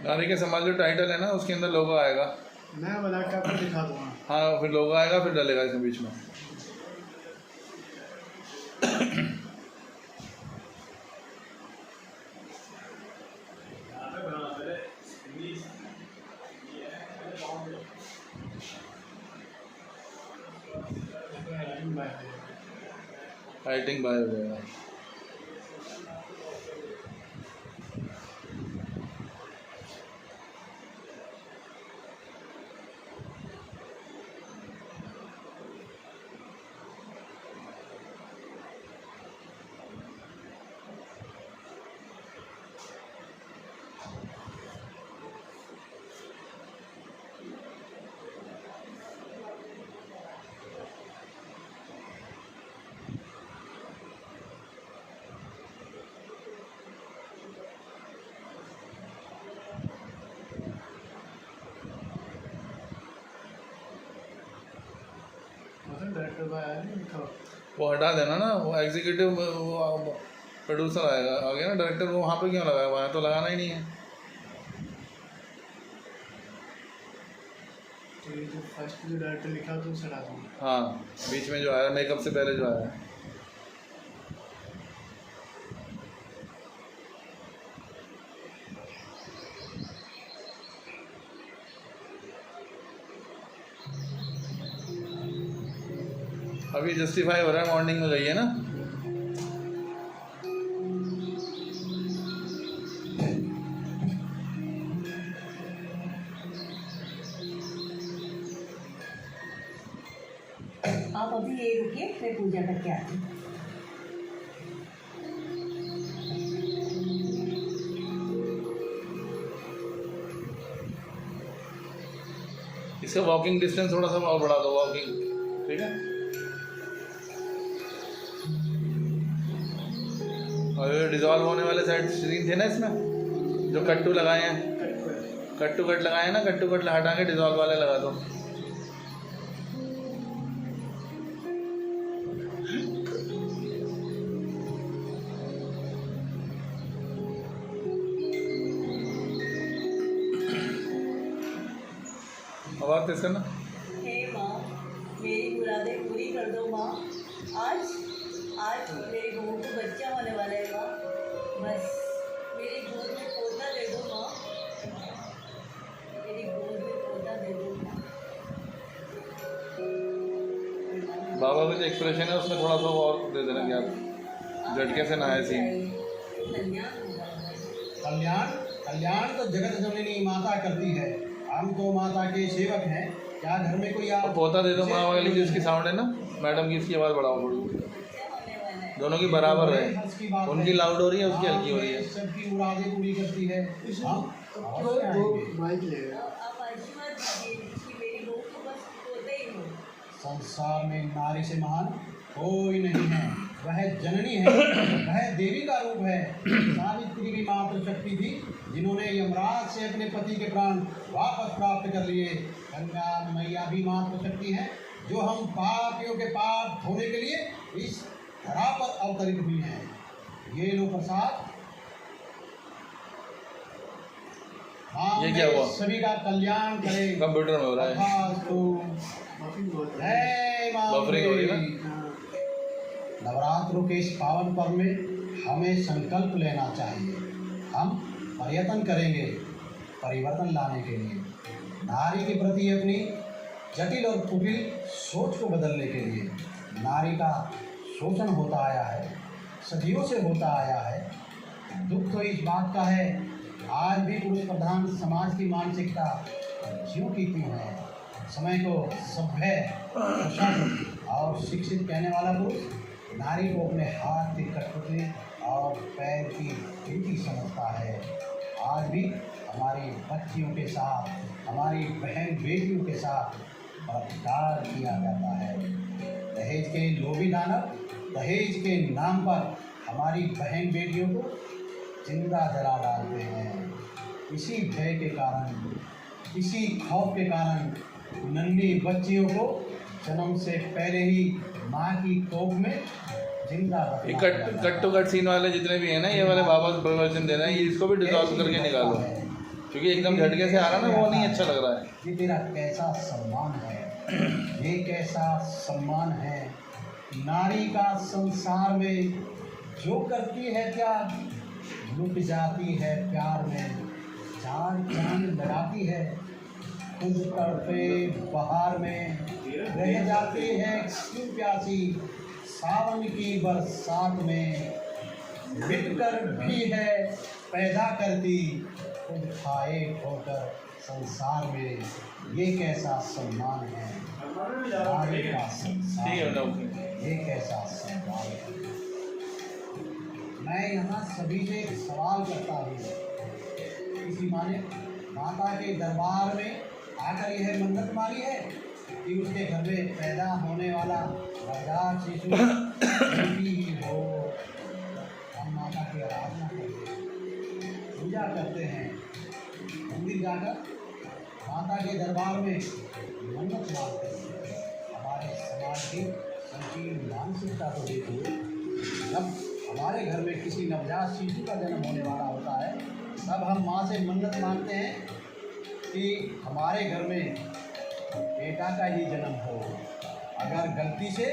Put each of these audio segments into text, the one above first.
नारी के समाज जो टाइटल है ना उसके अंदर लोगो आएगा। मैं बना के आपको दिखा दूंगा। हाँ फिर लोगो आएगा, फिर डलेगा इसमें बीच में। राइटिंग बाय हो जाएगा। डायरेक्टर भाई आया नहीं लिखा। वो हटा देना ना, वो एग्जीक्यूटिव वो प्रोड्यूसर आएगा, आ गया ना डायरेक्टर, वो वहाँ पे क्यों लगाया? वहाँ तो लगाना ही नहीं है। तो ये जो फर्स्ट जो डायरेक्टर लिखा तो उसे हटा दूंगा। हाँ बीच में जो आया मेकअप से पहले जो आया है। अभी जस्टिफाई हो रहा है, मॉर्निंग में गई है ना। आप अभी ये रुकिए, मैं पूजा करके आती हूँ। इसका वॉकिंग डिस्टेंस थोड़ा सा और बढ़ा दो, वॉकिंग, ठीक है। और ये डिजॉल्व होने वाले साइड सीन थे ना इसमें, जो कट्टू लगाए हैं, कट्टू कट लगाए हैं ना, कट्टू कट हटा के डिजॉल्व वाले लगा दो। आवाज़ तेज करना। हे माँ, मेरी मुरादें पूरी कर दो माँ। आज आज मेरी बहू को बच्चा होने वाला है माँ। बस मेरी गोद में पौधा दे दो माँ, मेरी गोद में पौधा दे दो माँ। बाबा का जो एक्सप्रेशन है उसमें थोड़ा सा और दे देना कि आप झटके से नहाए सीन। कल्याण कल्याण तो जगत जननी माता करती है, हम तो माता के सेवक हैं। क्या घर में कोई आप पोता दे दो माँ वाली जिसकी साउंड है ना, मैडम की, इसकी आवाज़ बढ़ाओ थोड़ी, दोनों की बराबर है। उनकी लाउड हो रही है, उसकी हल्की हो रही है। सबकी मुरादें पूरी करती है। हम माइक लेगा। आप आशीर्वाद दीजिए कि मेरी बहू को बस पोता ही हो। संसार में नारी से महान कोई नहीं है, वह जननी है, वह देवी का रूप है। सावित्री भी मातृ शक्ति थी, जिन्होंने यमराज से अपने पति के प्राण वापस प्राप्त कर लिए। गंगा मैया भी मातृ शक्ति है, जो हम पापियों के पाप धोने के लिए इस धरा पर अवतरित हुई हैं। ये लो प्रसाद। ये क्या हुआ? सभी का कल्याण करे। कंप्यूटर में हो रहा है, बफरिंग हो रही है ना। नवरात्रों के इस पावन पर्व में हमें संकल्प लेना चाहिए। हम प्रयत्न करेंगे परिवर्तन लाने के लिए, नारी के प्रति अपनी जटिल और कुटिल सोच को बदलने के लिए। नारी का शोषण होता आया है, सदियों से होता आया है। दुख तो इस बात का है, आज भी पुरुष प्रधान समाज की मानसिकता ज्यों की त्यों है। समय को सभ्य, कुशल और शिक्षित कहने वाला पुरुष नारी को अपने हाथ की कठपुतली और पैर की गिनती समझता है। आज भी हमारी बच्चियों के साथ, हमारी बहन बेटियों के साथ बलात्कार किया जाता है। दहेज के लोभी दानव दहेज के नाम पर हमारी बहन बेटियों को जिंदा जला डालते हैं। इसी भय के कारण, इसी खौफ के कारण नन्ही बच्चियों को जन्म से पहले ही माँ की कोख में जिंदा ये कट टू कट सीन वाले जितने भी हैं ना, ये वाले बाबा प्रवचन दे रहे हैं, ये इसको भी डिसॉल्व करके निकालो। क्योंकि एकदम झटके से आ रहा ना, वो नहीं अच्छा लग रहा है। ये तेरा कैसा सम्मान है, ये कैसा सम्मान है। नारी का संसार में जो करती है त्याग, लुट जाती है प्यार में, चार चांद लगाती है, खुद तड़पे बहार में, रह जाती है क्यों प्यासी सावन की बरसात में, मिटकर भी है पैदा करती, खुद खाए ठोकर संसार में, ये कैसा सम्मान है नारी का संसार ठीक है, बताओ। ये कैसा सम्मान है। मैं यहाँ सभी से एक सवाल करता हूँ, किसी माता के दरबार में आकर यह मन्नत मारी है कि उसके घर में पैदा होने वाला नवजात शिशु बेटी ही हो। हम माता की आराधना करते हैं, पूजा करते हैं, मंदिर जाकर माता के दरबार में मन्नत मांगते हैं। हमारे समाज की संकीर्ण मानसिकता को देखिए, जब हमारे घर में किसी नवजात शिशु का जन्म होने वाला होता है, तब हम माँ से मन्नत मांगते हैं कि हमारे घर में बेटा का ही जन्म हो। अगर गलती से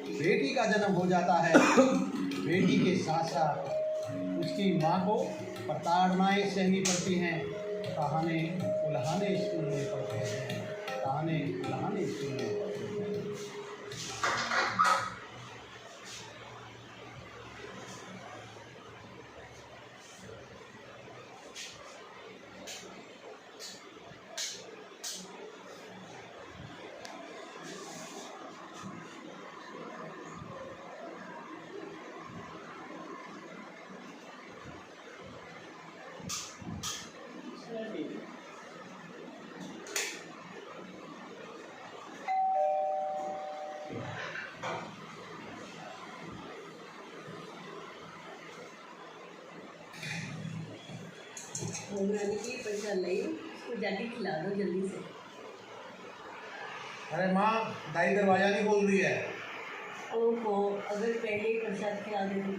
बेटी का जन्म हो जाता है, बेटी के साथ साथ उसकी माँ को प्रताड़नाएँ सहनी पड़ती हैं, ताने उल्हाने सुनने पड़ते हैं, ताने उल्हाने सुनने पड़ते हैं। घूमने की पैसा नहीं, उसको जाके खिला दो जल्दी से। अरे माँ, दाई दरवाजा नहीं खोल रही है। ओहो, अगर पहले ही प्रसाद खिला देती।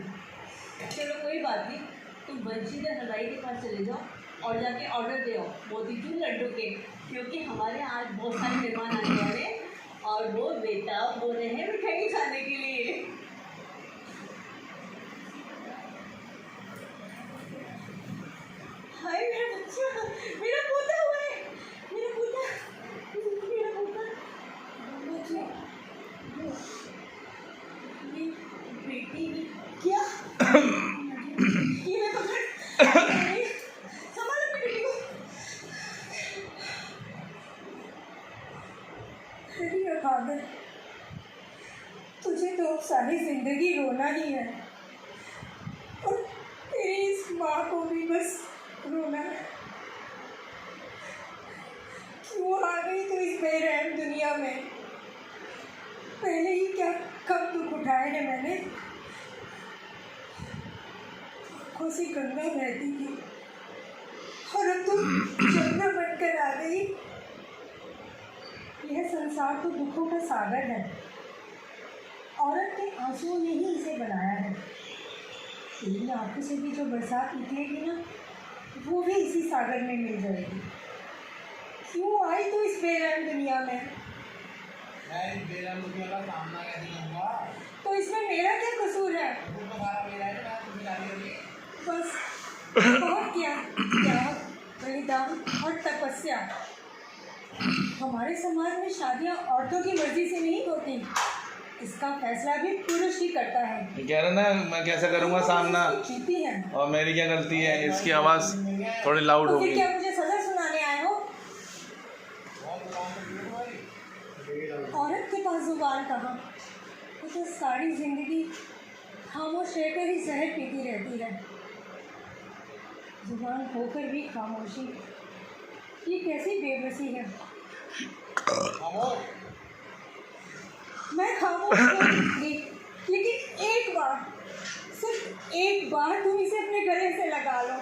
चलो कोई बात नहीं, तुम बंशीधर हलवाई के पास चले जाओ और जाके ऑर्डर दे आओ मोतीचूर लड्डू के, क्योंकि हमारे यहाँ आज बहुत सारे मेहमान आने वाले हैं और वो बेताब हो रहे हैं मिठाई खाने के लिए। हाय मेरा बच्चा, मेरा पोता हुआ है, मेरा पोता, मेरा पोता, बच्चा, ये बेटी ने क्या? ये मैं पकड़, संभालो अपनी बेटी को। अरे अकादर, तुझे तो अब सारी जिंदगी रोना ही है और तेरी इस माँ को भी बस रोना है। क्यों आ गई तू इस बेरहम दुनिया में? पहले ही क्या कब दुख उठाए हैं मैंने। आँखों से गंगा बहती थी और अब तुम जमुना बनकर आ गई। यह संसार तो दुखों का सागर है, औरत के आंसुओं ने ही इसे बनाया है। तेरी आंखों से भी जो बरसात निकलेगी ना, वो भी इसी सागर में मिल जाएगी। क्यों आई तू इस बेरहम दुनिया में? मैं इस बेरहम दुनिया का सामना कैसे करूँगा? तो इसमें मेरा क्या कसूर है? वो तो सारा मेरा है, मैं तुम्हें गाली होगी। बस बहुत किया त्याग, बलिदान और तपस्या। हमारे समाज में शादियाँ औरतों की मर्जी से नहीं होती, इसका फैसला भी पुरुष ही करता है। कह रहे ना मैं कैसे करूँगा सामना, जीती है और मेरी क्या गलती है? इसकी आवाज़ थोड़ी लाउड तो फिर होगी। क्या मुझे सजा सुनाने आए हो? औरत के पास जुबान कहाँ? वो तो सारी जिंदगी खामोश रहकर ही जहर पीती रहती है। जुबान होकर भी खामोशी, ये कैसी बेबसी है? मैं खामोश थी, लेकिन एक बार, सिर्फ एक बार तुम इसे अपने गले से लगा लो।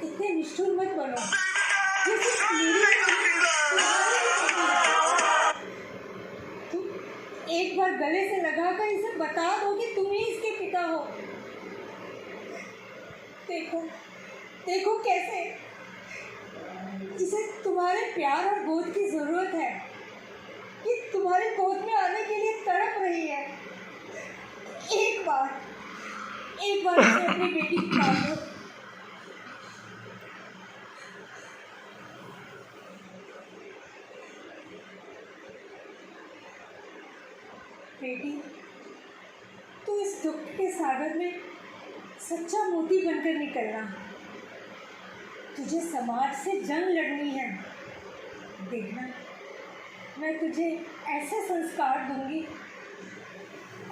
इतने निष्ठुर मत बनो। ये सिर्फ मेरी तुम एक बार गले से लगाकर इसे बता दो कि तुम ही इसके पिता हो। देखो देखो कैसे इसे तुम्हारे प्यार और गोद की ज़रूरत है, कि तुम्हारे गोद में आने के लिए तड़प रही है। एक बार इसे अपनी बेटी की मान लो। बेटी, तू इस दुख के सागर में सच्चा मोती बनकर निकलना। तुझे समाज से जंग लड़नी है। देखना, मैं तुझे ऐसे संस्कार दूंगी,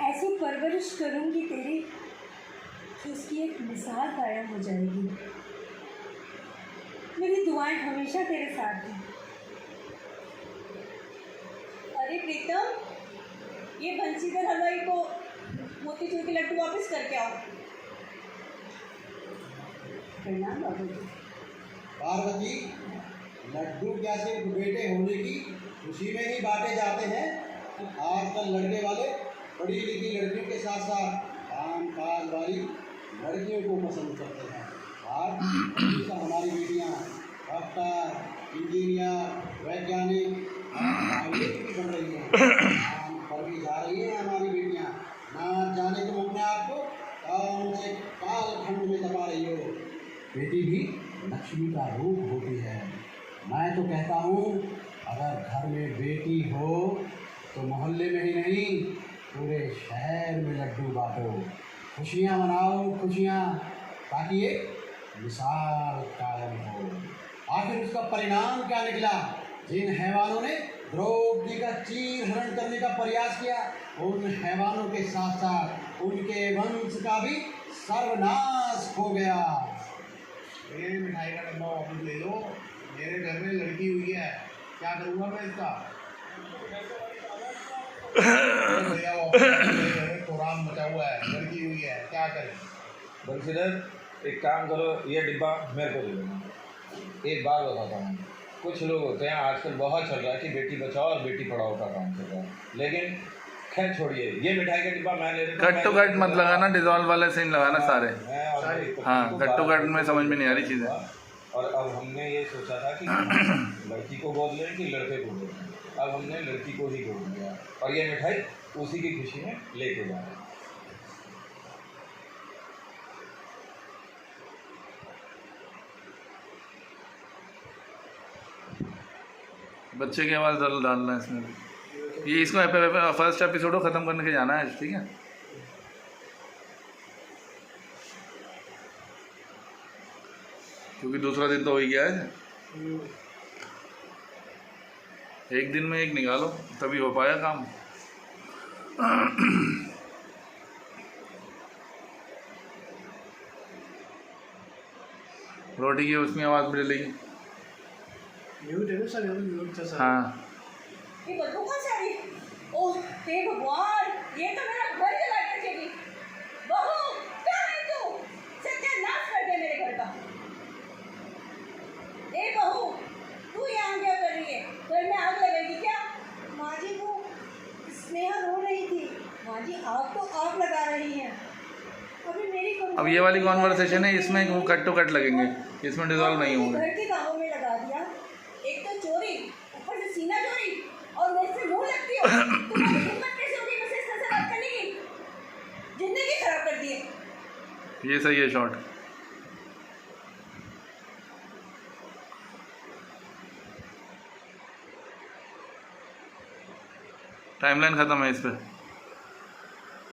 ऐसी परवरिश करूंगी तेरी, कि उसकी एक मिसाल कायम हो जाएगी। मेरी दुआएं हमेशा तेरे साथ हैं। अरे प्रीतम, ये बंसीधर हलवाई को मोतीचूर के लड्डू वापस करके आओ। प्रणाम बाबू जी। पार्वती, लड्डू क्या सिर्फ बेटे होने की खुशी में ही बांटे जाते हैं? आजकल लड़के वाले पढ़ी लिखी लड़कियों के साथ साथ काम काज वाली लड़कियों को पसंद करते हैं। आज हमारी बेटियां डॉक्टर, इंजीनियर, वैज्ञानिक पायलट भी बन रही हैं, काम पर भी जा रही हैं हमारी बेटियां। ना जाने तुम अपने आप को कौन से कालखंड में दबा रही हो। बेटी भी लक्ष्मी का रूप होती है। मैं तो कहता हूँ, अगर घर में बेटी हो तो मोहल्ले में ही नहीं, पूरे शहर में लड्डू बांटो, खुशियाँ मनाओ, खुशियाँ, ताकि एक मिसाल कायम हो। आखिर उसका परिणाम क्या निकला? जिन हैवानों ने द्रौपदी का चीर हरण करने का प्रयास किया, उन हैवानों के साथ साथ उनके वंश का भी सर्वनाश हो गया। ये मिठाई का डब्बा वापस ले लो। मेरे घर में लड़की हुई है, क्या करूँगा मैं इसका? भैया वापस मेरे घर में कोराम मचा हुआ है, लड़की हुई है, क्या करें? बंसीधर, एक काम करो, ये डिब्बा मेरे को दे देना। एक बात बताता हूँ, कुछ लोग होते हैं, आजकल बहुत चल रहा है कि बेटी बचाओ और बेटी पढ़ाओ का काम चल रहा है, लेकिन खैर छोड़िए, ये मिठाई का डिब्बा मैं ले लेता हूँ। कट टू कट मत लगाना, डिजॉल्व वाले सीन लगाना सारे। मैं और मेरी पत्नी हाँ, को कट टू 12 कट में समझ में नहीं आ रही चीज़ें। और अब हमने ये सोचा था कि लड़की को गोद लें कि लड़के को गोद लें। अब हमने लड़की को ही गोद लिया और ये मिठाई उसी की खुशी में लेके जा रहे हैं। बच्चे की आवाज़ डालना है इसमें। ये इसको फर्स्ट एपिसोड को ख़त्म करने के जाना है, ठीक है? क्योंकि दूसरा दिन तो हो ही गया है। एक दिन में एक निकालो तभी हो पाया काम। रोटी की उसमें आवाज़ भी डलेगी। म्यूट है ना सर, म्यूट था सर। हाँ, ये बदबू कहाँ से आ रही है? ओह हे भगवान, ये तो मेरा घर जला के चली। बहू, कहाँ है तू? सत्यानाश कर दे मेरे घर का। ए बहू, तू यहाँ क्या कर रही है? घर में आग लगेगी क्या? माँ जी, वो स्नेहा रो रही थी। माँ जी, आग तो आप लगा रही हैं। अभी मेरी अब ये वाली कॉन्वर्सेशन है, इसमें वो कट टू कट लगेंगे, इसमें डिजॉल्व नहीं होंगे। घर के कामों में लगा दिया। एक तो चोरी, ऊपर से सीना चोरी, और मेरे से मुंह लगती हो। तुम्हारी हिम्मत कैसे होगी मुझसे इस तरह से बात करने की? जिंदगी खराब कर दी है। ये सही है शॉट। टाइमलाइन ख़त्म है इस पर।